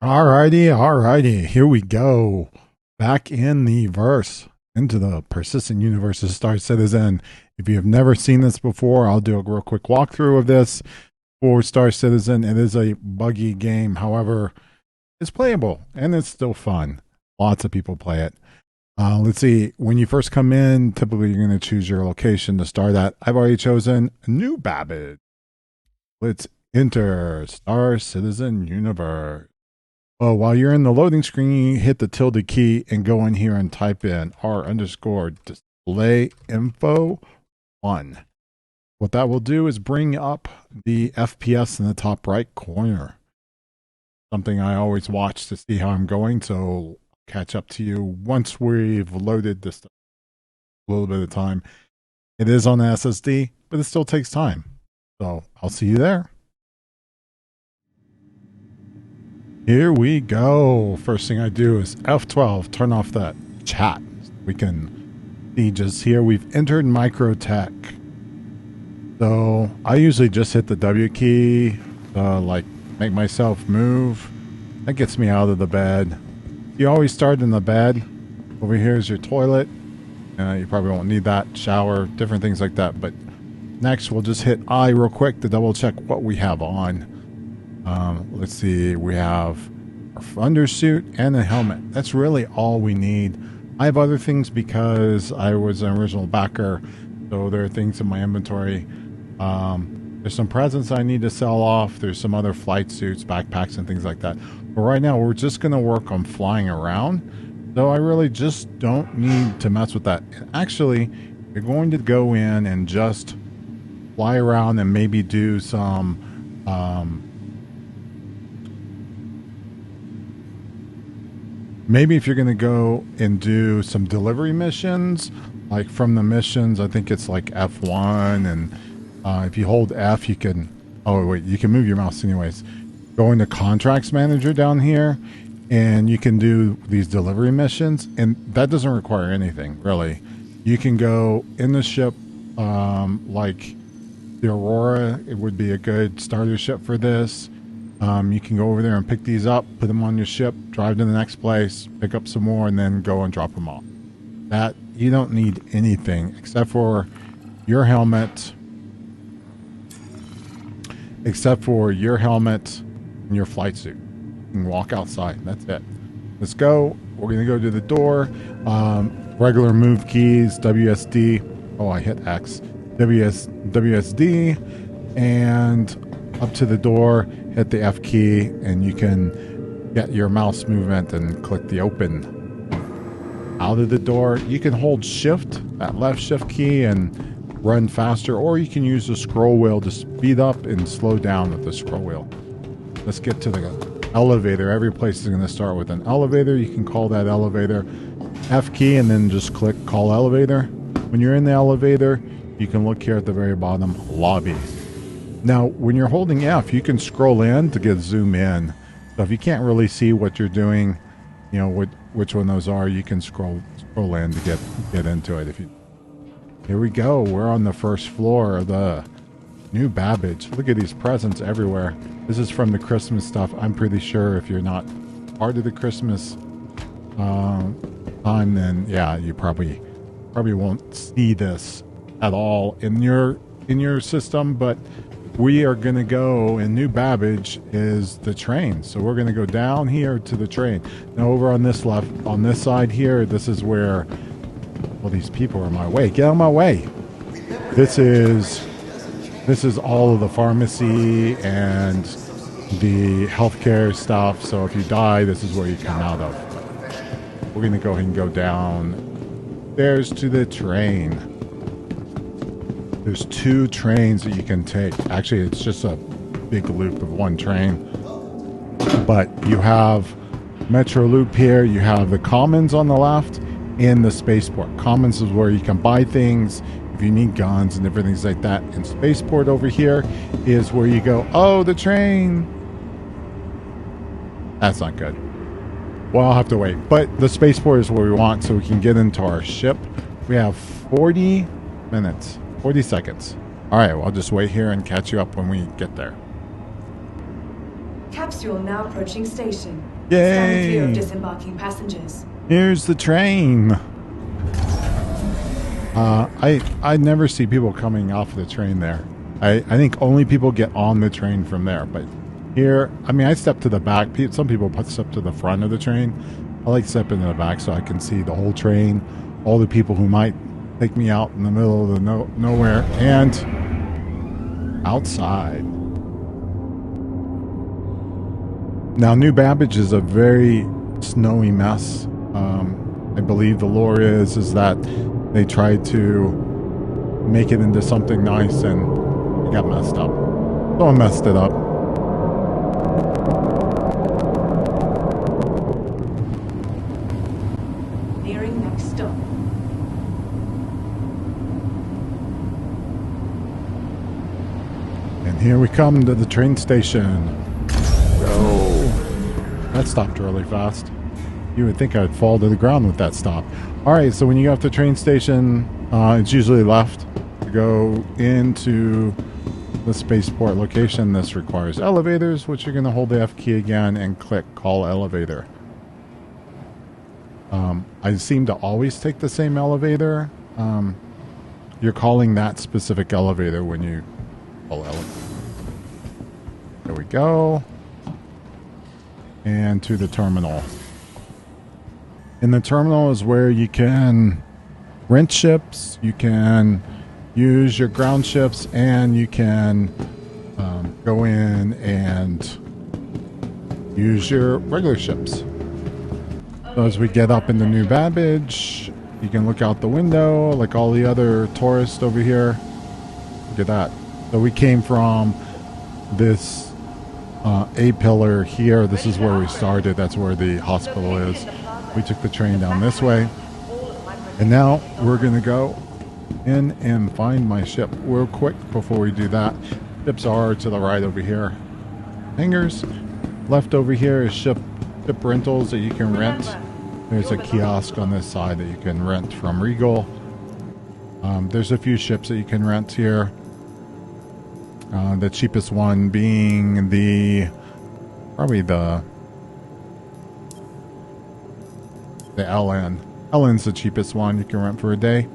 Alrighty, here we go. Back in the verse, into the persistent universe of Star Citizen. If you have never seen this before, I'll do a real quick walkthrough of this for Star Citizen. It is a buggy game, however, it's playable and it's still fun. Lots of people play it. Let's see, when you first come in, typically you're going to choose your location to start at. I've already chosen New Babbage. Let's enter Star Citizen Universe. Oh, while you're in the loading screen, you hit the tilde key and go in here and type in r underscore display info 1. What that will do is bring up the FPS in the top right corner. Something I always watch to see how I'm going, so I'll catch up to you once we've loaded this a little bit of time. It is on the SSD, but it still takes time. So I'll see you there. Here we go. First thing I do is F12, turn off that chat. We can see just here, we've entered Microtech. So I usually just hit the W key, like make myself move. That gets me out of the bed. You always start in the bed. Over here is your toilet. You probably won't need that. Shower, different things like that. But next we'll just hit I real quick to double check what we have on. Let's see, we have our undersuit and a helmet. That's really all we need. I have other things because I was an original backer, so there are things in my inventory. There's some presents I need to sell off. There's some other flight suits, backpacks, and things like that. But right now, we're just going to work on flying around. So I really just don't need to mess with that. And actually, you're going to go in and just fly around and maybe do some... maybe if you're going to go and do some delivery missions, like from the missions, I think it's like F1, and if you hold F, you can, oh wait, you can move your mouse anyways. Go into Contracts Manager down here, and you can do these delivery missions, and that doesn't require anything, really. You can go in the ship, like the Aurora, it would be a good starter ship for this. You can go over there and pick these up, put them on your ship, drive to the next place, pick up some more, and then go and drop them off. That, you don't need anything except for your helmet, and your flight suit. You can walk outside. That's it. Let's go. We're going to go to the door. Regular move keys, WSD. Oh, I hit X. WSD. And up to the door, hit the F key, and you can get your mouse movement and click the open. Out of the door, you can hold shift, that left shift key, and run faster, or you can use the scroll wheel to speed up and slow down with the scroll wheel. Let's get to the elevator. Every place is going to start with an elevator. You can call that elevator F key and then just click call elevator. When you're in the elevator, you can look here at the very bottom, lobby. Now, when you're holding F, you can scroll in to get zoom in. So if you can't really see what you're doing, you know, which one those are, you can scroll in to get into it. Here we go. We're on the first floor of the New Babbage. Look at these presents everywhere. This is from the Christmas stuff. I'm pretty sure if you're not part of the Christmas time, then yeah, you probably won't see this at all in your system, but we are going to go, and New Babbage is the train. So we're going to go down here to the train. Now over on this side here, this is where, well, these people are in my way. Get out of my way. This is all of the pharmacy and the healthcare stuff. So if you die, this is where you come out of. We're going to go ahead and go down stairs to the train. There's 2 trains that you can take. Actually, it's just a big loop of one train. But you have Metro Loop here. You have the Commons on the left and the Spaceport. Commons is where you can buy things if you need guns and different things like that. And Spaceport over here is where you go, oh, the train. That's not good. Well, I'll have to wait. But the Spaceport is where we want so we can get into our ship. We have 40 minutes. 40 seconds. All right, well, I'll just wait here and catch you up when we get there. Capsule now approaching station. Yay! Stand clear of disembarking passengers. Here's the train. I never see people coming off the train there. I think only people get on the train from there. But here, I mean, I step to the back. Some people step to the front of the train. I like stepping to the back so I can see the whole train, all the people who might take me out in the middle of the nowhere, and outside. Now, New Babbage is a very snowy mess. I believe the lore is that they tried to make it into something nice and it got messed up. Someone messed it up. Nearing next stop. And here we come to the train station. Go. That stopped really fast. You would think I'd fall to the ground with that stop. Alright, so when you go up to the train station, it's usually left to go into the spaceport location. This requires elevators, which you're going to hold the F key again and click call elevator. I seem to always take the same elevator. You're calling that specific elevator when you call elevator. There we go. And to the terminal. In the terminal is where you can rent ships, you can use your ground ships, and you can go in and use your regular ships. So as we get up in the New Babbage, you can look out the window like all the other tourists over here. Look at that. So we came from this A-pillar here. This is where we started. That's where the hospital is. We took the train down this way. And now we're going to go in and find my ship real quick before we do that. Ships are to the right over here. Hangars. Left over here is ship rentals that you can rent. There's a kiosk on this side that you can rent from Regal. There's a few ships that you can rent here. The cheapest one being probably the LN. LN's the cheapest one you can rent for a day.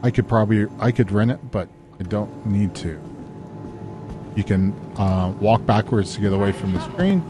I could rent it, but I don't need to. You can walk backwards to get away from the screen.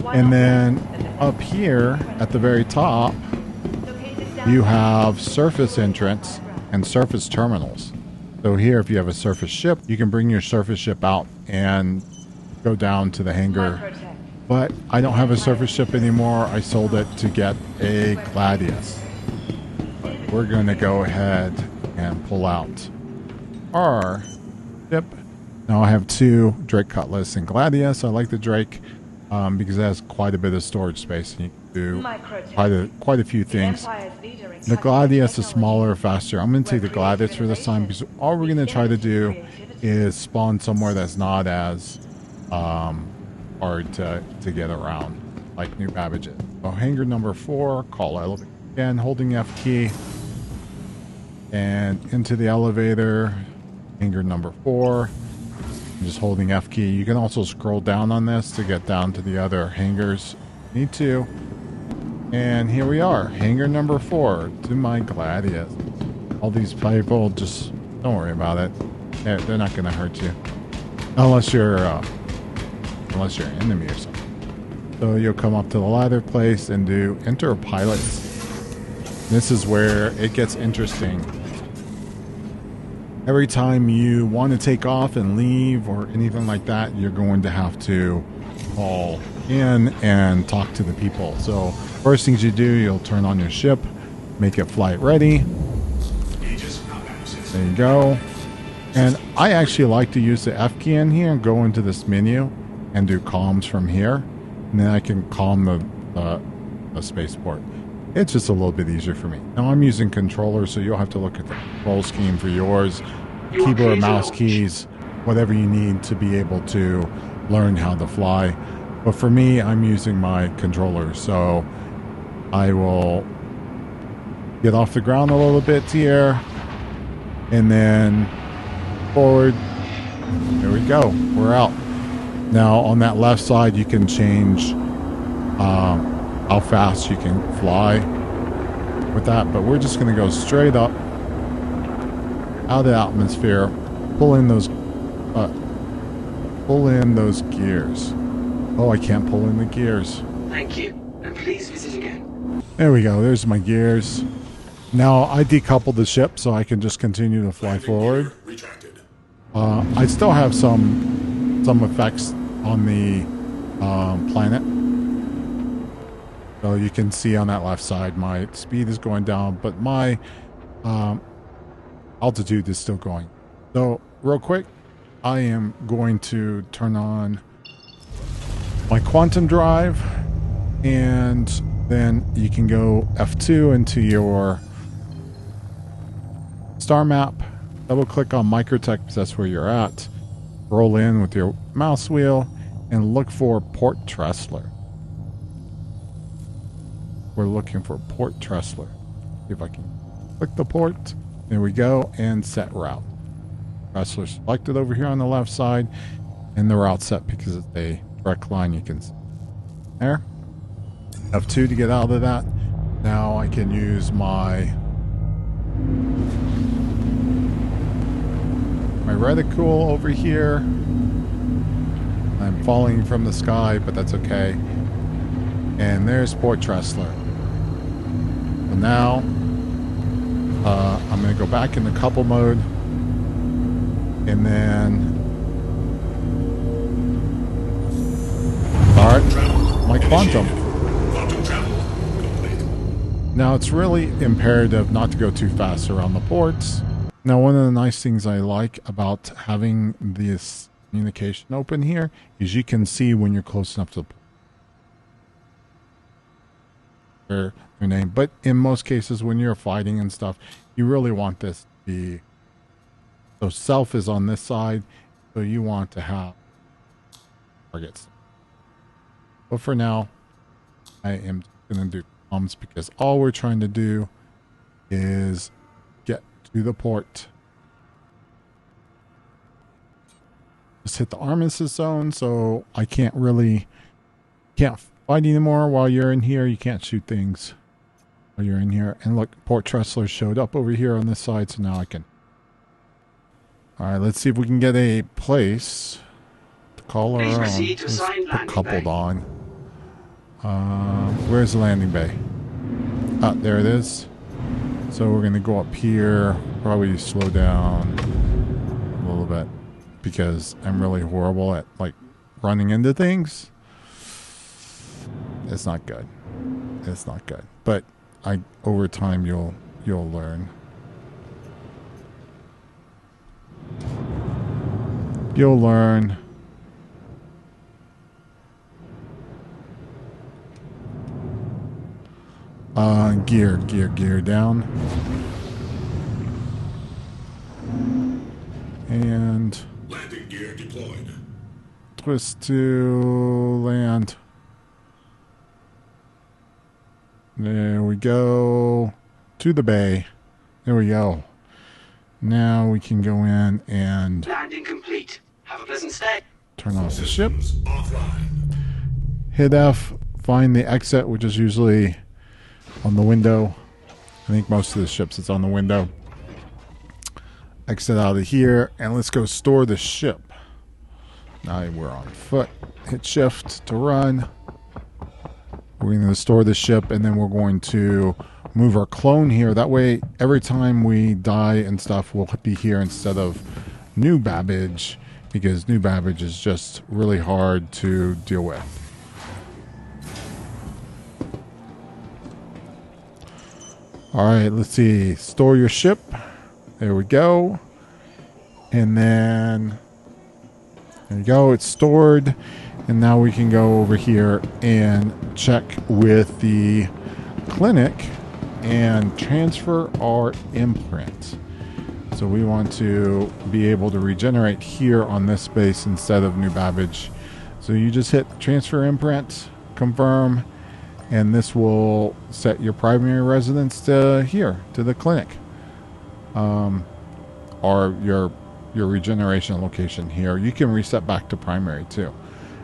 And then up here at the very top, you have surface entrance and surface terminals. So here, if you have a surface ship, you can bring your surface ship out and go down to the hangar. But I don't have a surface ship anymore. I sold it to get a Gladius. But we're going to go ahead and pull out our ship. Now I have two Drake Cutlass and Gladius. I like the Drake because it has quite a bit of storage space and you can do quite a few things. The Gladius is smaller, faster. I'm going to take the Gladius for this time because all we're going to try to do is spawn somewhere that's not as hard to get around like New Babbage is. So hangar number 4, call elevator again, holding F key, and into the elevator. Hangar number 4, just holding F key. You can also scroll down on this to get down to the other hangars. Need to. And here we are, hangar number 4 to my Gladius. All these people, just don't worry about it. They're not going to hurt you, unless you're an enemy or something. So you'll come up to the ladder place and do enter pilots. This is where it gets interesting. Every time you want to take off and leave or anything like that, you're going to have to call in and talk to the people. So first things you do, you'll turn on your ship, make it flight ready. There you go. And I actually like to use the F key in here and go into this menu and do comms from here. And then I can calm the spaceport. It's just a little bit easier for me. Now I'm using controllers, so you'll have to look at the control scheme for yours. Keyboard, mouse keys, whatever you need to be able to learn how to fly. But for me, I'm using my controller, so I will get off the ground a little bit here, and then forward. There we go. We're out. Now on that left side, you can change how fast you can fly with that, but we're just going to go straight up out of the atmosphere, pull in those gears. Oh, I can't pull in the gears. Thank you, and please visit again. There we go. There's my gears. Now I decoupled the ship so I can just continue to fly forward. I still have some effects on the planet. So you can see on that left side my speed is going down, but my altitude is still going. So real quick, I am going to turn on my quantum drive, and then you can go F2 into your star map, double click on Microtech because that's where you're at, roll in with your mouse wheel and look for Port Tressler. We're looking for Port Tressler. See if I can click the port. There we go, and set route. Tressler selected over here on the left side, and the route set because it's a direct line. You can see there. F2 to get out of that. Now I can use my reticle over here. I'm falling from the sky, but that's okay. And there's Port Tressler. So now I'm going to go back into couple mode, and then start my quantum. Now it's really imperative not to go too fast around the ports. Now one of the nice things I like about having this communication open here is you can see when you're close enough to the port. Their name. But in most cases when you're fighting and stuff, you really want this to be, so self is on this side, so you want to have targets. But for now, I am going to do comms because all we're trying to do is get to the port. Just hit the armistice zone, so I can't fight anymore while you're in here. You can't shoot things while you're in here. And look, Port Tressler showed up over here on this side, so now I can. Alright, let's see if we can get a place to call our own. Let's put coupled on. Where's the landing bay? Ah, there it is. So we're going to go up here, probably slow down a little bit because I'm really horrible at like running into things. It's not good. It's not good. But over time you'll learn. You'll learn. Gear down. And landing gear deployed. Twist to land. There we go. To the bay. There we go. Now we can go in and landing complete. Have a pleasant stay. Turn off the ship. Offline. Hit F. Find the exit, which is usually on the window. I think most of the ships it's on the window. Exit out of here, and let's go store the ship. Now we're on foot. Hit shift to run. We're going to store the ship, and then we're going to move our clone here. That way, every time we die and stuff, we'll be here instead of New Babbage, because New Babbage is just really hard to deal with. Alright, let's see. Store your ship. There we go. And then there you go. It's stored. And now we can go over here and check with the clinic and transfer our imprint. So we want to be able to regenerate here on this space instead of New Babbage. So you just hit transfer imprint, confirm, and this will set your primary residence to here, to the clinic. Or your regeneration location here. You can reset back to primary too.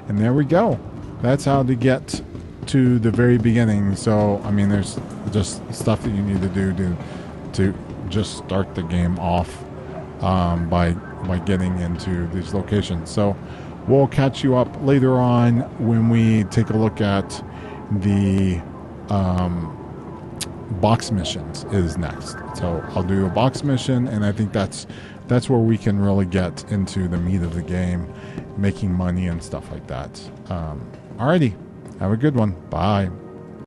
And there we go. That's how to get to the very beginning. So, I mean, there's just stuff that you need to do to just start the game off by getting into these locations. So we'll catch you up later on when we take a look at the box missions is next. So I'll do a box mission, and I think that's where we can really get into the meat of the game, making money and stuff like that. Alrighty, have a good one. Bye.